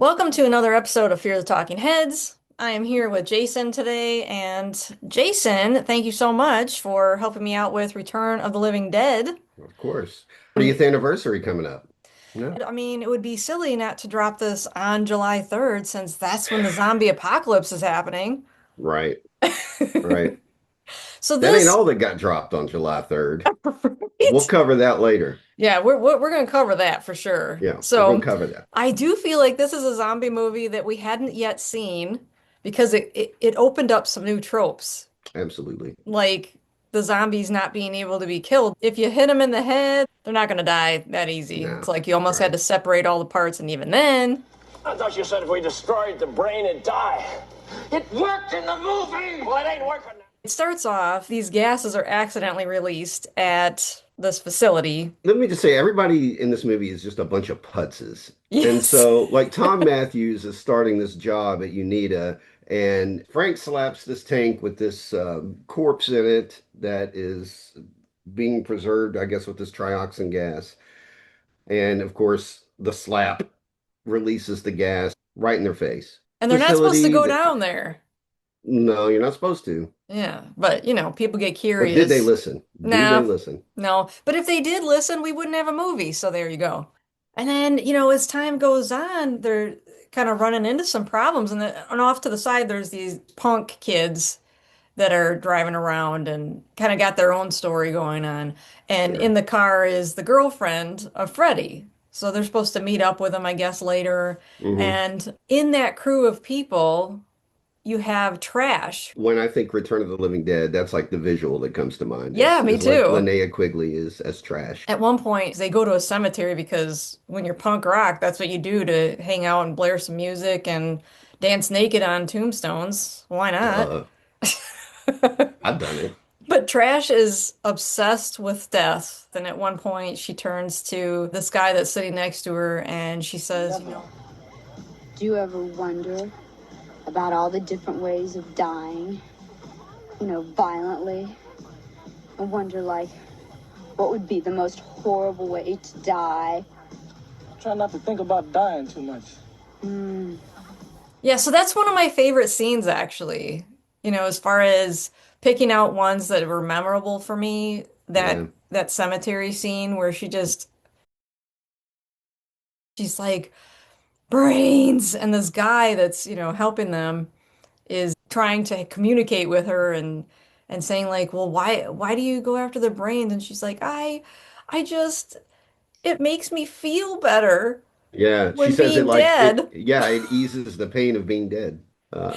Welcome to another episode of Fear the Talking Heads. I am here with Jason today, and Jason, thank you so much for helping me out with Return of the Living Dead. Of course. 40th anniversary coming up. Yeah. I mean, it would be silly not to drop this on July 3rd since that's when the zombie apocalypse is happening. Right. Right. So That ain't this, all that got dropped on July 3rd. We'll right? cover that later. Yeah, we're going to cover that for sure. Yeah, we're gonna So cover that. I do feel like this is a zombie movie that we hadn't yet seen because it opened up some new tropes. Absolutely. Like the zombies not being able to be killed. If you hit them in the head, they're not going to die that easy. It's No. like you almost had Right. to separate all the parts, and even then, I thought you said if we destroyed the brain, it'd die. It worked in the movie! Well, it ain't working now. it starts off, these gases are accidentally released at this facility. Let me just say, everybody in this movie is just a bunch of putzes. And Yes. so, like, Tom Matthews is starting this job at UNITA, and Frank slaps this tank with this corpse in it that is being preserved, I guess, with this trioxin gas. And of course, the slap releases the gas right in their face. And they're not supposed to Facility go that, down there. no, you're not supposed to. Yeah, but people get But did they curious. listen? Do they Nah, listen? no. But if they did listen, we wouldn't have a movie. So there you go. And then, as time goes on, they're kind of running into some problems. And off to the side, there's these punk kids that are driving around and kind of got their own story going on. And in Sure. the car is the girlfriend of Freddie. So they're supposed to meet up with him, I guess, later. Hmm. And in that crew of people, you have Trash. When I think Return of the Living Dead, that's like the visual that comes to mind Yeah, me is like too. Linnea Quigley is as trash. At one point, they go to a cemetery because when you're punk rock, that's what you do to hang out and blare some music and dance naked on tombstones. Why not? Duh. I've done it. But Trash is obsessed with death. And at one point, she turns to this guy that's sitting next to her and she says, Do you ever wonder about all the different ways of dying? Violently? I wonder, like, what would be the most horrible way to die? Try not to think about dying too much. yeah, so that's one of my favorite scenes, actually. As far as picking out ones that were memorable for me, that Yeah. that cemetery scene where she's like, brains, and this guy that's, helping them is trying to communicate with her and saying like, well, why do you go after the brains? And she's like, I just it makes me feel better Yeah. She when says it being like it, dead. yeah, it eases the pain of being dead. Uh,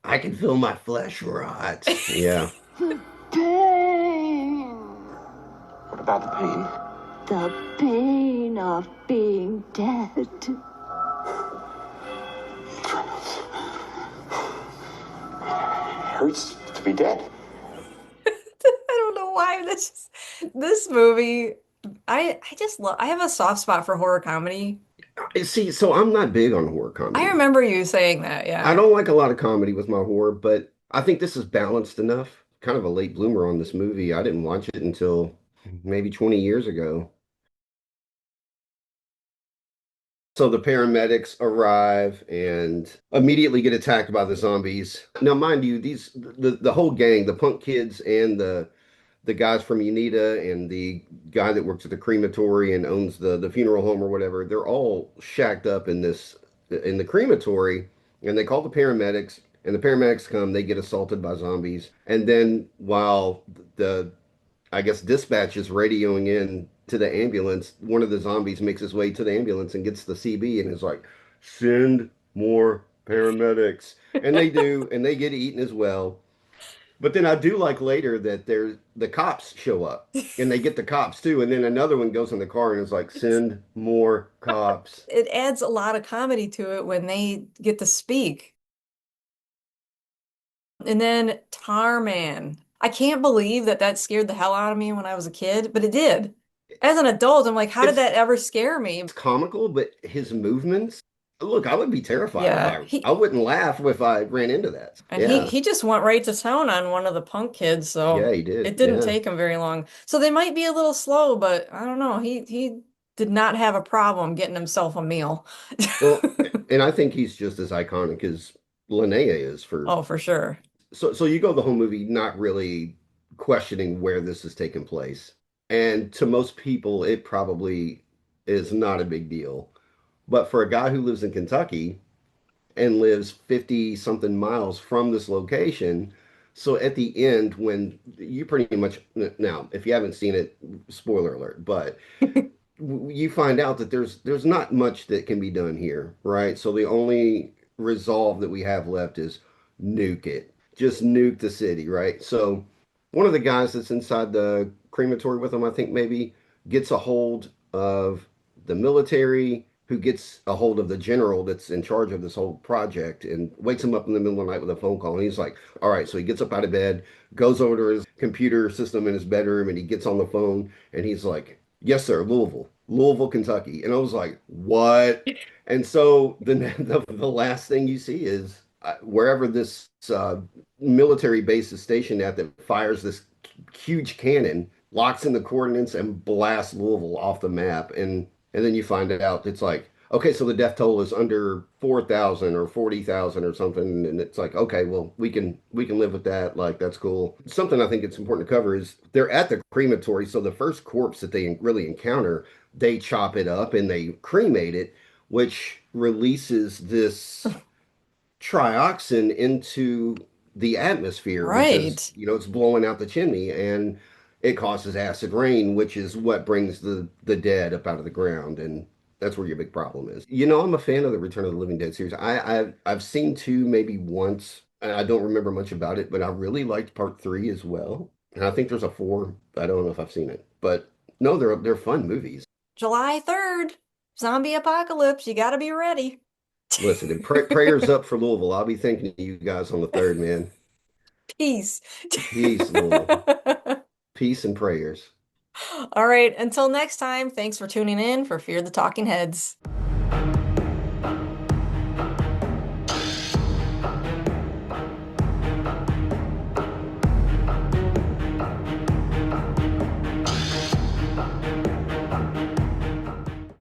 I can feel my flesh rot. Yeah. Pain. What about the pain? The pain of being dead. Hurts to be dead. I don't know why this movie I just love I have a soft spot for horror comedy. See, so I'm not big on horror I comedy. remember you saying that, I yeah. don't like a lot of comedy with my horror, but I think this is balanced enough. Kind of a late bloomer on this movie. I didn't watch it until maybe 20 years ago. So the paramedics arrive and immediately get attacked by the zombies. Now, mind you, the whole gang, the punk kids and the guys from UNITA and the guy that works at the crematory and owns the funeral home or whatever, they're all shacked up in the crematory, and they call the paramedics, and the paramedics come, they get assaulted by zombies. And then while the I guess dispatch is radioing in to the ambulance, one of the zombies makes his way to the ambulance and gets the CB and is like, send more paramedics. And they do, and they get eaten as well. But then I do like later that the cops show up and they get the cops too. And then another one goes in the car and is like, send more cops. It adds a lot of comedy to it when they get to speak. And then Tarman. I can't believe that scared the hell out of me when I was a kid, but it did. As an adult, I'm like, how did It's that ever scare me? it's comical, but his movements, look, I would be terrified if Yeah, I wouldn't laugh if I ran into that. and he Yeah. he just went right to town on one of the punk kids, so Yeah, he did. it didn't Yeah. take him very long. So they might be a little slow, but I don't know. He did not have a problem getting himself a meal. Well, and I think he's just as iconic as Linnea is for. Oh, for sure. So you go the whole movie not really questioning where this is taking place. And to most people, it probably is not a big deal. But for a guy who lives in Kentucky and lives 50 something miles from this location, so at the end, when you pretty much, now, if you haven't seen it, spoiler alert, but you find out that there's not much that can be done here, right? So the only resolve that we have left is nuke it. Just nuke the city, right? So one of the guys that's inside the crematory with him, I think maybe, gets a hold of the military, who gets a hold of the general that's in charge of this whole project and wakes him up in the middle of the night with a phone call. And he's like, all right, so he gets up out of bed, goes over to his computer system in his bedroom, and he gets on the phone and he's like, yes, sir, Louisville, Kentucky. And I was like, what? And so the last thing you see is wherever this military base is stationed at that fires this huge cannon, locks in the coordinates and blasts Louisville off the map. And then you find out it's like, okay, so the death toll is under 4,000 or 40,000 or something. And it's like, okay, well, we can live with that. Like, that's cool. Something I think it's important to cover is they're at the crematory. So the first corpse that they really encounter, they chop it up and they cremate it, which releases this trioxin into the atmosphere because, Right. it's blowing out the chimney and it causes acid rain, which is what brings the dead up out of the ground. And that's where your big problem is. I'm a fan of the Return of the Living Dead series. I've seen two maybe once, and I don't remember much about it, but I really liked part three as well. And I think there's a four. I don't know if I've seen it, but no, they're fun movies. July 3rd, zombie apocalypse. You got to be ready. Listen, and prayers up for Louisville. I'll be thinking of you guys on the third, man. Peace. Peace, Louisville. Peace and prayers. All right, until next time, thanks for tuning in for Fear the Talking Heads.